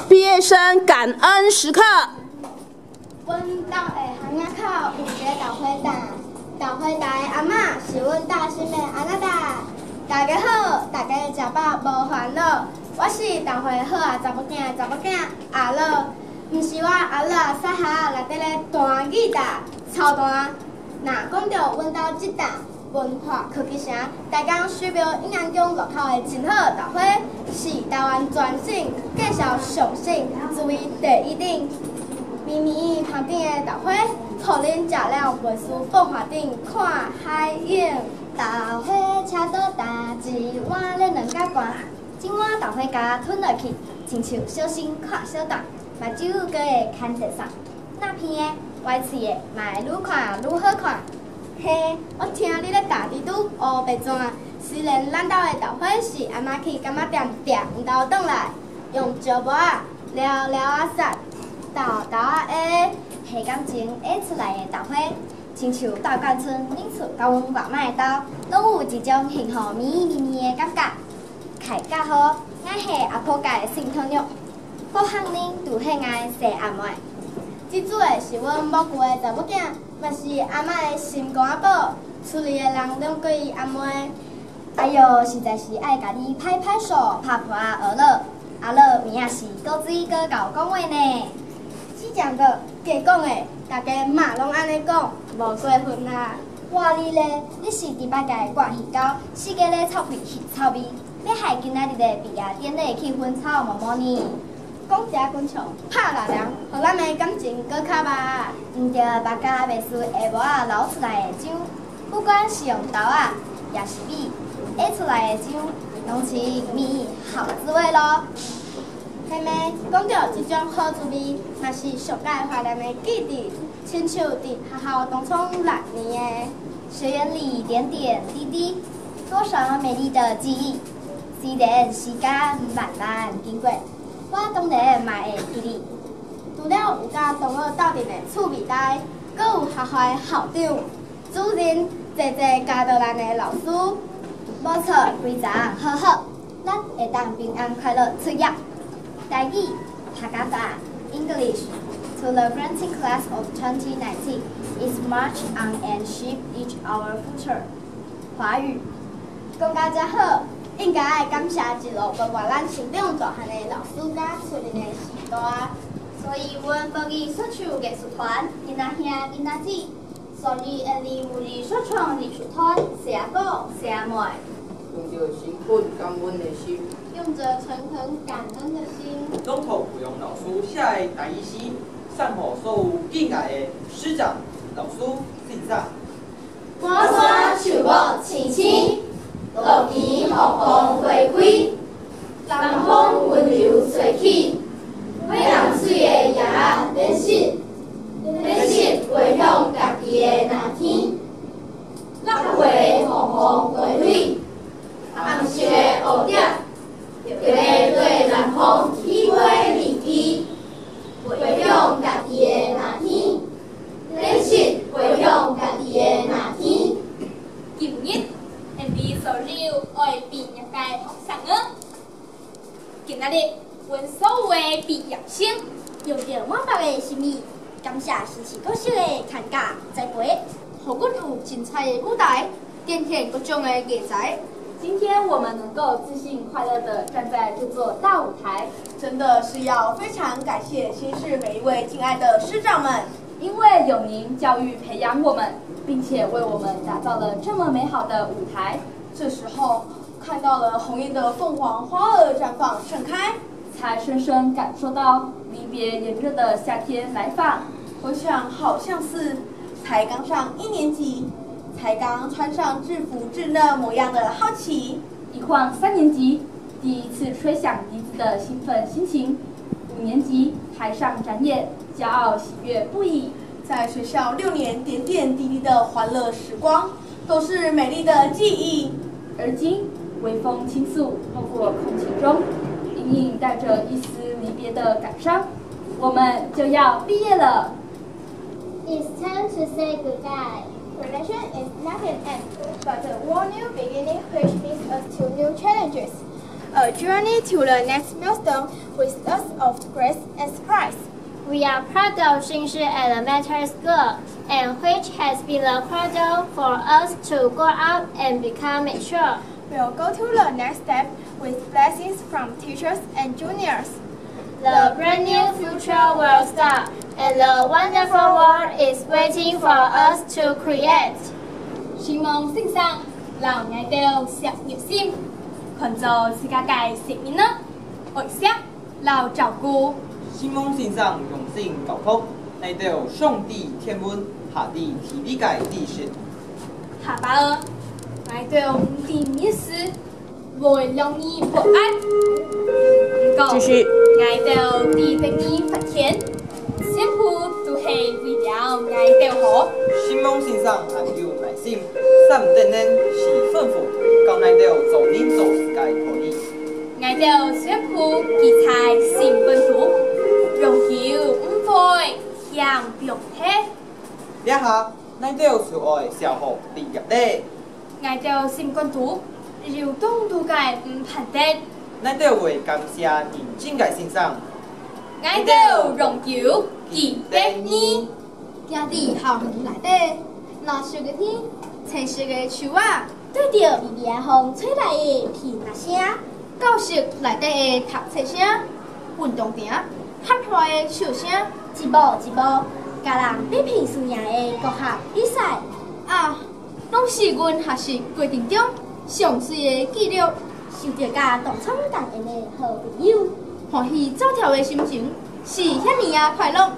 毕业生感恩时刻。阮兜的巷仔口有一个豆花摊，豆花台的阿嬷是阮兜心的阿奶奶。大家好，大家食饱无烦恼。我是豆花好啊查某囝阿乐，毋是我阿乐撒下内底咧弹吉他操弹。若讲到阮兜即档文化科技城，大江水庙永安宫路口的真好豆花，是台湾全省介绍上省之为第一等。绵绵旁边的豆花，互恁食了袂输放花顶看海影。豆花车倒打一碗咧两甲半，整碗豆花甲吞落去，亲像小心看小档，目睭阁会牵得上。那片的歪嘴的，嘛会愈看愈好看。嘿，我听你咧打地拄乌白怎？虽然咱兜的豆花是阿妈去柑仔店摘毋兜转来，用石磨仔撩撩啊撒，豆豆啊下，下感情下出来的豆花，亲像豆干村恁厝甲阮外卖的豆，拢有一种幸福绵绵的感觉。开甲好，爱下阿婆家的新汤肉，各项恁拄喜爱细阿妹。即煮的是阮母舅的查某囝，嘛是阿嬷的心肝仔宝。厝里的人拢叫伊阿妹。哎哟，实在是爱甲你拍拍手、拍拍阿乐。阿乐名也是高水高搞讲话呢。只讲个假讲的，大家嘛拢安尼讲，无过分啦。我你咧，你是伫摆家挂鱼狗，四个咧臭屁臭味，要害今仔日的毕业典礼气氛臭毛毛呢？讲食滚笑，拍老人，互咱的感情搁较密。毋着目甲袂输下磨仔流出来的浆，不管是用刀啊，也是米，下出来的浆，拢是米好滋味咯。妹妹，讲到即种好滋味，嘛是上界怀念的记忆，亲像伫学校当初6年的学园里点点滴滴，多少美丽的记忆。虽然时间慢慢经过。我当然嘛会记哩，除了有甲同学斗阵的趣味台，阁有学校的校长、主任，侪教导咱的老师。无错，规则好好，咱会当平安快乐出业。台语，客家话 English to the granting class of 2019 is march on and shape each our future。华语，讲甲遮好。应该爱感谢一路包括咱成长大汉的老师甲出任的时代，所以阮保育说唱艺术团囡仔兄囡仔姊，顺利而立无力说唱艺术团，谢阿哥谢阿妹，用着辛苦感恩的心，用着诚恳感恩的心，拢头培养老师写的台语诗，送予所有敬爱的师长、老师、先生。寒山树木青青。路边红红花开，南风温柔吹起，海洋水的夜仔练习回向家己的那天。六月红红花蕊，红色的蝴蝶，就会对南风起飞离去，回向家己的那天。练习回向家己的那天。今日。所有爱毕业的学生啊，今仔日，阮所有的毕业生用着满腹的心意，感谢新市高校的看家栽培，互阮有精彩的舞台，展现各种的艺才。今天我们能够自信快乐地站在这座大舞台，真的是要非常感谢新市每一位敬爱的师长们，因为有您教育培养我们，并且为我们打造了这么美好的舞台。这时候看到了红艳的凤凰花儿绽放盛开，才深深感受到离别炎热的夏天来访。我想好像是才刚上1年级，才刚穿上制服稚嫩模样的好奇，一晃3年级，第一次吹响笛子的兴奋心情；5年级台上展演，骄傲喜悦不已。在学校6年点点滴滴的欢乐时光，都是美丽的记忆。而今，微风倾诉透过空气中，隐隐带着一丝离别的感伤。我们就要毕业了。It's time to say goodbye. Graduation is not an end, but a whole new beginning which brings us to new challenges. a journey to the next milestone with lots of grace and surprise. We are proud of Xinshi Elementary School, and which has been a cradle for us to grow up and become mature. We'll go to the next step with blessings from teachers and juniors. The brand new future will start, and the wonderful world is waiting for us to create. 希望圣上让我哋石入心，看做世界嘅生命呢，爱惜、老照顾。希望圣上用心教育，来到上帝天文下地天理嘅知识。下巴儿，来到第一事，为让你不安。继续。来到第二发现，全部都系为了爱到好。希望圣上含有耐心，三等人是吩咐，教来到做人做事嘅可以。爱到全部奇才成本土。容易唔會向表體，一下，咱都要出愛小學畢業咧。挨到新冠圖，流動度嘅唔判定，咱都要為感謝認真嘅先生。挨到榮耀記得你，家己校園內底，若是個天，青色嘅樹啊，對着微微風吹來嘅皮那聲，教室內底嘅讀冊聲，運動場。喊出的笑聲，一步一步，甲人比拼輸贏的各項比賽啊，攏是阮學習過程中上水的記錄，受到甲同窗同緣的好朋友，歡喜走跳的心情是遐尼啊快樂。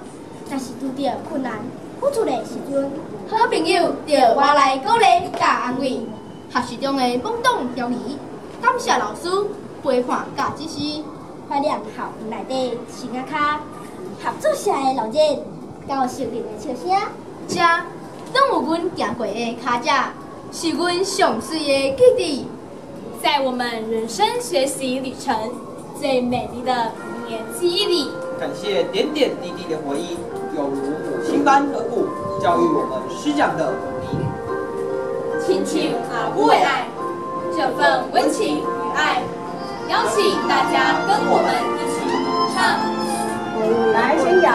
若是遇到困難無助的時陣，好朋友就我來鼓勵甲安慰，學習中的懵懂調理，感謝老師陪伴甲指示。懷念校園內底生活卡合作社的老人，甲熟練的笑聲，這攏有阮行過的腳跡，是阮上水的記憶。在我們人生學習旅程最美麗的一年記憶裡，感謝點點滴滴的回憶，猶如母親般呵護，教育我們師長的名。親情而不為愛，這份溫情與愛。邀請大家跟我們一起唱。來，先搖。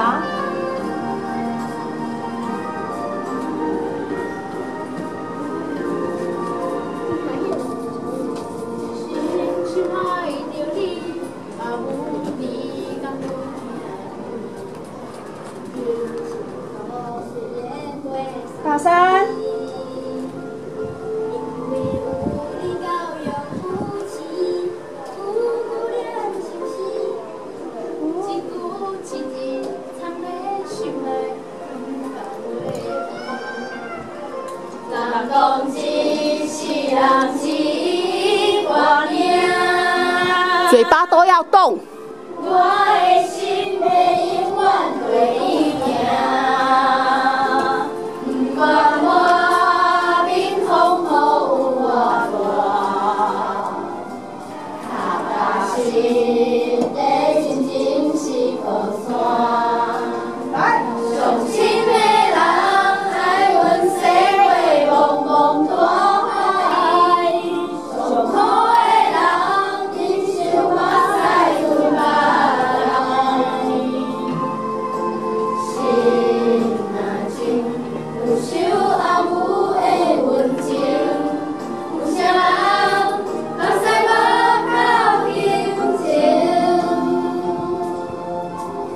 大三。嘴巴都要动。我的心要永遠對你行，不管我面風雨有偌大，踏踏實的真正是靠山。上親的人愛阮社會茫茫大海，上好的人忍受我在對白。心若真有受阿母的溫情，有啥人目屎無靠輕情？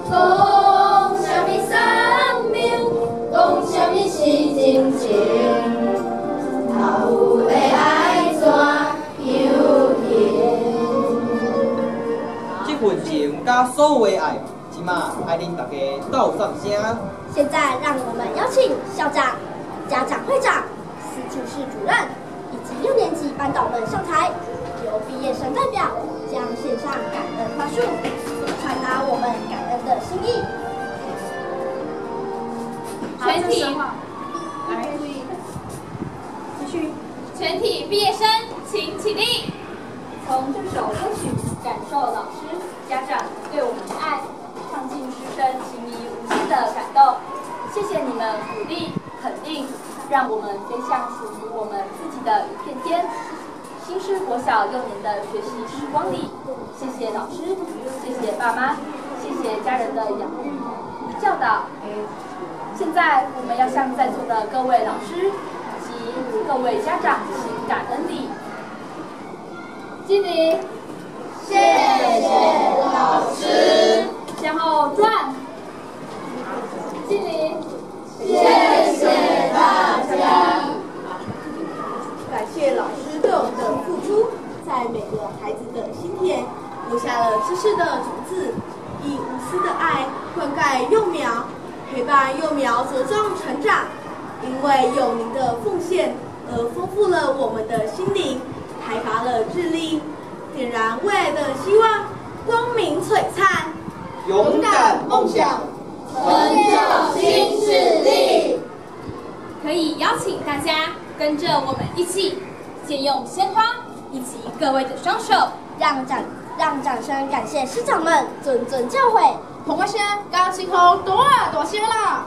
講啥物生命，講啥物是真情？頭的愛怎有形？這份情加所有的愛，即馬愛恁大家鬥上聲。現在讓我們邀請校長、家長會長、司處室主任以及6年級班導們上台，由畢業生代表將獻上感恩花束，傳達我們感恩的心意。全體，來，繼續，全體畢業生請起立。從這首歌曲感受老師、家長對我們的愛，唱進師生情誼無限的感動。謝謝你們鼓勵、肯定，讓我們飛向屬於我們自己的一片天。新市国小6年的学习时光里，谢谢老师，谢谢爸妈，谢谢家人的养育教导。现在我们要向在座的各位老师以及各位家长行感恩礼。敬礼，谢谢老师，向后转，敬礼，谢谢大家。感谢老师对我们的付出，在每个孩子的心田留下了知识的种子，以无私的爱灌溉幼苗，陪伴幼苗茁壮成长。因为有您的奉献，而丰富了我们的心灵，开发了智力，点燃未来的希望，光明璀璨。勇敢梦想，成就新势力。可以邀请大家跟着我们一起，借用鲜花以及各位的双手，让掌声感谢师长们谆谆教诲。同学，高星空多啊多谢了。